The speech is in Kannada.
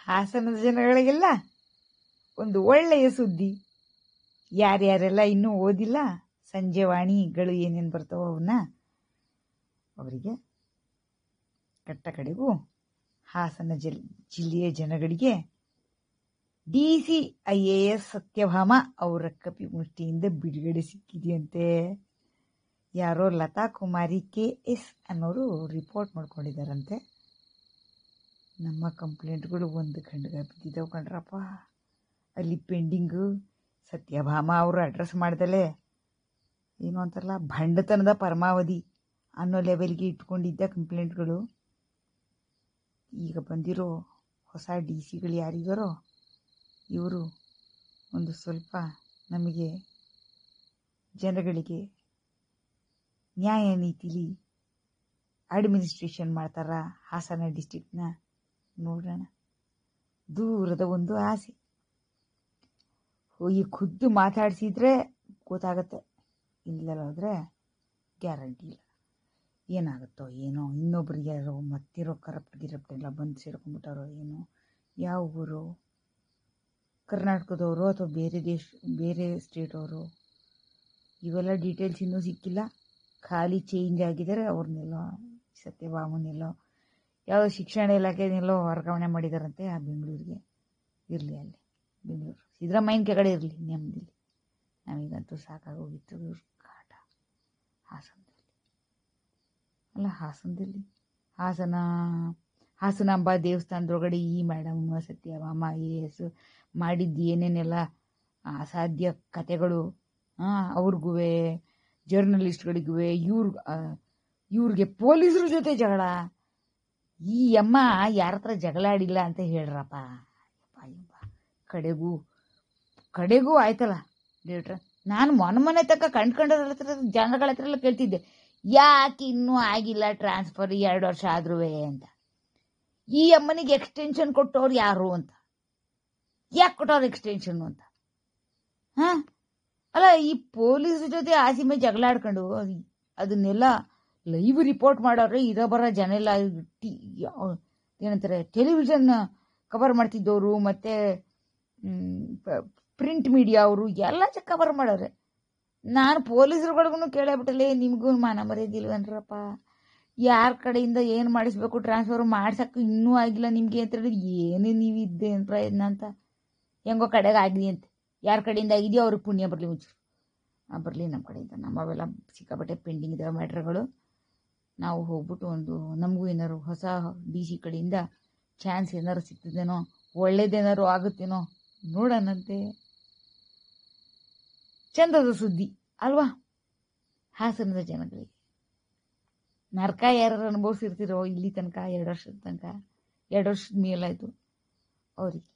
ಹಾಸನದ ಜನಗಳಿಗೆಲ್ಲ ಒಂದು ಒಳ್ಳೆಯ ಸುದ್ದಿ. ಯಾರ್ಯಾರೆಲ್ಲ ಇನ್ನೂ ಓದಿಲ್ಲ, ಸಂಜೆ ವಾಣಿಗಳು ಏನೇನು ಬರ್ತಾವೋ ಅವನ್ನ ಅವರಿಗೆ ಕಟ್ಟ ಕಡೆಗೂ ಹಾಸನ ಜಿಲ್ಲೆಯ ಜನಗಳಿಗೆ DCIAS ಸತ್ಯಭಾಮ ಅವರ ಕಪಿಮುಷ್ಟಿಯಿಂದ ಬಿಡುಗಡೆ ಸಿಕ್ಕಿದೆಯಂತೆ. ಯಾರೋ ಲತಾ ಕುಮಾರಿ KS ಅನ್ನೋರು ರಿಪೋರ್ಟ್ ಮಾಡ್ಕೊಂಡಿದ್ದಾರಂತೆ. ನಮ್ಮ ಕಂಪ್ಲೇಂಟ್ಗಳು ಒಂದು ಖಂಡಗ ಬಿದ್ದಿದ್ದಾವೆ ಕಣ್ರಪ್ಪ. ಅಲ್ಲಿ ಪೆಂಡಿಂಗು ಸತ್ಯಭಾಮ ಅವರು ಅಡ್ರೆಸ್ ಮಾಡ್ದಲೆ ಏನು ಅಂತಾರಲ್ಲ, ಭಂಡತನದ ಪರಮಾವಧಿ ಅನ್ನೋ ಲೆವೆಲ್ಗೆ ಇಟ್ಕೊಂಡಿದ್ದ ಕಂಪ್ಲೇಂಟ್ಗಳು ಈಗ ಬಂದಿರೋ ಹೊಸ DCಗಳು ಯಾರಿದ್ದಾರೋ ಇವರು ಒಂದು ಸ್ವಲ್ಪ ನಮಗೆ ಜನಗಳಿಗೆ ನ್ಯಾಯ ನೀತಿಲಿ ಅಡ್ಮಿನಿಸ್ಟ್ರೇಷನ್ ಮಾಡ್ತಾರ ಹಾಸನ ಡಿಸ್ಟಿಕ್ನ ನೋಡೋಣ. ದೂರದ ಒಂದು ಆಸೆ. ಹೋಗಿ ಖುದ್ದು ಮಾತಾಡಿಸಿದ್ರೆ ಗೊತ್ತಾಗತ್ತೆ, ಇಲ್ಲದ್ರೆ ಗ್ಯಾರಂಟಿ ಇಲ್ಲ. ಏನಾಗುತ್ತೋ ಏನೋ, ಇನ್ನೊಬ್ರಿಗೆ ಯಾರೋ ಮತ್ತಿರೋ ಕರಪ್ಟ್ ಎಲ್ಲ ಬಂದು ಸೇರ್ಕೊಂಡ್ಬಿಟ್ಟಾರೋ ಏನೋ. ಯಾವ ಊರು, ಕರ್ನಾಟಕದವರು ಅಥವಾ ಬೇರೆ ಸ್ಟೇಟವರು, ಇವೆಲ್ಲ ಡೀಟೇಲ್ಸ್ ಇನ್ನೂ ಸಿಕ್ಕಿಲ್ಲ. ಖಾಲಿ ಚೇಂಜ್ ಆಗಿದ್ದಾರೆ. ಅವ್ರನ್ನೆಲ್ಲ ಸತ್ಯಭಾಮನೆಲ್ಲೋ ಯಾವುದೋ ಶಿಕ್ಷಣ ಇಲಾಖೆನೆಲ್ಲೋ ವರ್ಗಾವಣೆ ಮಾಡಿದಾರಂತೆ ಆ ಬೆಂಗಳೂರಿಗೆ. ಇರಲಿ, ಅಲ್ಲಿ ಬೆಂಗಳೂರು ಸಿದ್ದರಾಮಯ್ಯನ ಕೆಳಗಡೆ ಇರಲಿ, ನೆಮ್ಮದಿಲಿ. ನಮಗಂತೂ ಸಾಕಾಗೋಗಿತ್ತು ಇವ್ರ ಕಾಟ. ಹಾಸನದಲ್ಲಿ ಹಾಸನಾಂಬ ದೇವಸ್ಥಾನದೊಳಗಡೆ ಈ ಮೇಡಮ್ ಸತ್ಯಭಾಮ AS ಮಾಡಿದ್ದು ಏನೇನೆಲ್ಲ ಅಸಾಧ್ಯ ಕತೆಗಳು, ಅವ್ರಿಗೂ ಜರ್ನಲಿಸ್ಟ್ಗಳಿಗೂ ಇವ್ರಿಗೆ ಪೊಲೀಸರ ಜೊತೆ ಜಗಳ. ಈ ಅಮ್ಮ ಯಾರ ಹತ್ರ ಜಗಳ ಆಡಿಲ್ಲ ಅಂತ ಹೇಳ್ರಪ್ಪ. ಕಡೆಗೂ ಆಯ್ತಲ್ಲ ಡೇಟ್ರ. ನಾನು ಮೊನ್ನೆ ತನಕ ಕಂಡ್ಕೊಂಡವ್ರ ಹತ್ರ ಜನಗಳ ಹತ್ರ ಎಲ್ಲ ಕೇಳ್ತಿದ್ದೆ, ಯಾಕೆ ಇನ್ನೂ ಆಗಿಲ್ಲ ಟ್ರಾನ್ಸ್ಫರ್ 2 ವರ್ಷ ಆದ್ರೂ ಅಂತ. ಈ ಅಮ್ಮನಿಗೆ ಎಕ್ಸ್ಟೆನ್ಷನ್ ಕೊಟ್ಟವ್ರು ಯಾರು ಅಂತ, ಯಾಕೆ ಕೊಟ್ಟವ್ರು ಎಕ್ಸ್ಟೆನ್ಷನ್ ಅಂತ. ಅಲ್ಲ, ಈ ಪೊಲೀಸ್ ಜೊತೆ ಆಸಿಮೆ ಜಗಳ ಆಡ್ಕೊಂಡು ಅದನ್ನೆಲ್ಲ ಲೈವ್ ರಿಪೋರ್ಟ್ ಮಾಡೋರೆ ಬರೋ ಜನ ಎಲ್ಲ ಏನಂತಾರೆ ಟೆಲಿವಿಷನ್ ಕವರ್ ಮಾಡ್ತಿದ್ದವರು ಮತ್ತೆ ಪ್ರಿಂಟ್ ಮೀಡಿಯಾ ಅವರು ಎಲ್ಲ ಕವರ್ ಮಾಡೋರೆ. ನಾನು ಪೊಲೀಸರುಗಳಿಗೂ ಕೇಳಬಿಟ್ಟಲೆ, ನಿಮಗೂ ಮಾನ ಮರ್ಯಾದಿಲ್ವನ್ರಪ್ಪ, ಯಾರ ಕಡೆಯಿಂದ ಏನು ಮಾಡಿಸ್ಬೇಕು, ಟ್ರಾನ್ಸ್ಫರ್ ಮಾಡ್ಸಕ್ಕೆ ಇನ್ನೂ ಆಗಿಲ್ಲ ನಿಮಗೆ ಅಂತ ಹೇಳಿದ್ರೆ ಏನು ನೀವಿದ್ದೇನು ಪ್ರಯತ್ನ ಅಂತ. ಹೆಂಗೋ ಕಡೆಗೆ ಆಗಲಿ ಅಂತ ಯಾರ ಕಡೆಯಿಂದ ಆಗಿದೆಯೋ ಅವ್ರಿಗೆ ಪುಣ್ಯ ಬರಲಿ, ಮುಂಚೂರು ಬರಲಿ. ನಮ್ಮ ಕಡೆಯಿಂದ ನಮ್ಮವೆಲ್ಲ ಸಿಕ್ಕಾಪಟ್ಟೆ ಪೆಂಡಿಂಗ್ ಇದ್ದಾವೆ ಮ್ಯಾಟ್ರ್ಗಳು. ನಾವು ಹೋಗ್ಬಿಟ್ಟು ನಮಗೂ ಏನಾರು ಹೊಸ DC ಕಡೆಯಿಂದ ಚಾನ್ಸ್ ಏನಾರು ಸಿಗ್ತದೇನೋ, ಒಳ್ಳೇದೇನಾರು ಆಗುತ್ತೇನೋ ನೋಡೋಣಂತೆ. ಚಂದದ ಸುದ್ದಿ ಅಲ್ವಾ ಹಾಸನದ ಜನಗಳಿಗೆ. ನರಕ ಯಾರು ಅನುಭವಿಸಿರ್ತಿರೋ ಇಲ್ಲಿ ತನಕ 2 ವರ್ಷದ ಮೇಲಾಯಿತು ಅವ್ರಿಗೆ